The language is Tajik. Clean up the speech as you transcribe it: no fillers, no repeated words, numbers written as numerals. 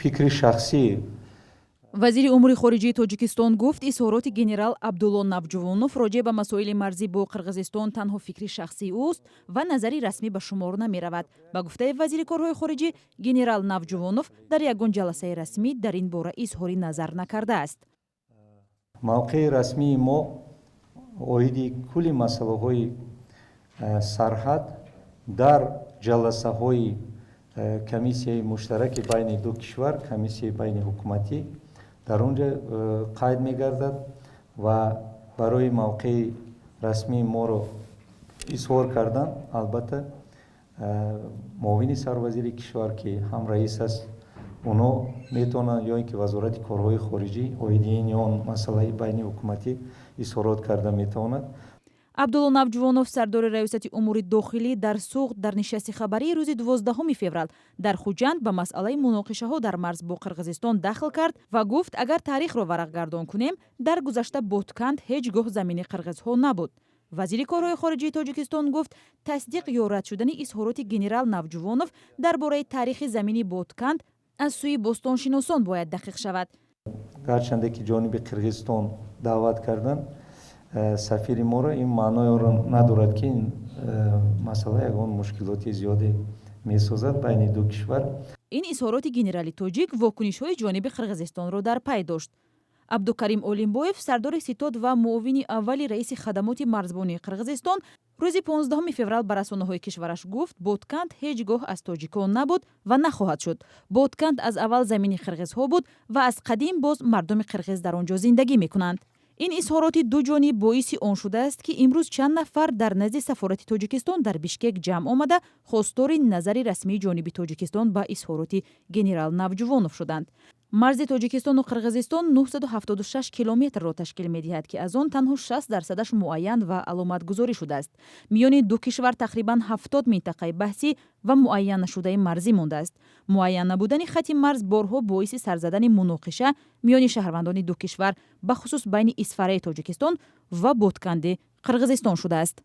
фикри шахсӣ. вазири умури хориҷии тоҷикистон гуфт изҳороти генерал Абдулло Навҷувонов роҷеъ ба масоили марзӣ бо Қирғизистон танҳо фикри шахсӣ ӯст ва назари расмӣ ба шумор намеравад. Ба гуфтаи вазири корҳои хориҷӣ, генерал Навҷувонов дар ягон ҷаласаи расмӣ дар ин бора изҳори назар накардааст. мавқеи расмии мо оиди кулли масъалаҳои сарҳад дар ҷаласаҳои комиссияи муштараки байни ду кишвар, комиссияи байни ҳукуматӣ дар он ҷо қайд мегардад ва барои мавқеи расмии моро изҳор кардан, албатта муовини сарвазири кишвар ки ҳам раис аст, онҳо метавонанд ё ин ки вазорати корҳои хориҷӣ оиди ин ё он масъалаи байни ҳукуматӣ изҳорот карда метавонад. Абдулло Навҷувонов, сардори раёсати умури дохилӣ дар суғд дар нишасти хабарии рӯзи 12 феврал дар Хуҷанд ба масъалаи муноқишаҳо дар марз бо Қирғизистон дахл кард ва гуфт, агар таърихро варақгардон кунем, дар гузашта Ботканд ҳеҷ гоҳ замини қирғизҳо набуд. вазири корҳои хориҷии Тоҷикистон гуфт, тасдиқ ё рад шудани изҳороти генерал Навҷувонов дар бораи таърихи замини Ботканд аз сӯи бостоншиносон бояд дақиқ шавад. гарчанде ки ҷониби Қирғизистон даъват кардан, сафири моро ин маъноеро надорад ки ин масъала ягон мушкилоти зиёде месозад байни ду кишвар. ин изҳороти генерали тоҷик вокунишҳои ҷониби Қирғизистонро дар пай дошт. Абдукарим Олимбоев, сардори ситод ва муовини аввали раиси хадамоти марзбонии Қирғизистон, рӯзи 15 феврал ба расонаҳои кишвараш гуфт, Ботканд ҳеҷ гоҳ аз тоҷикон набуд ва нахоҳад шуд. Ботканд аз аввал замини қирғизҳо буд ва аз қадим боз мардуми қирғиз дар он ҷо зиндагӣ мекунанд. ин изҳороти дуҷониб боиси он шудааст ки имрӯз чанд нафар дар назди сафорати Тоҷикистон дар Бишкек ҷамъ омада хостори назари расмии ҷониби Тоҷикистон ба изҳороти генерал Навҷувонов шуданд. марзи Тоҷикистону Қирғизистон 976 километрро ташкил медиҳад ки аз он танҳо 60% муайян ва аломатгузорӣ шудааст. миёни ду кишвар тақрибан 70 минтақаи баҳсӣ ва муайян нашудаи марзӣ мондааст. муайян набудани хати марз борҳо боиси сарзадани муноқиша миёни шаҳрвандони ду кишвар, бахусус байни Исфараи Тоҷикистон ва Ботканди Қирғизистон шудааст.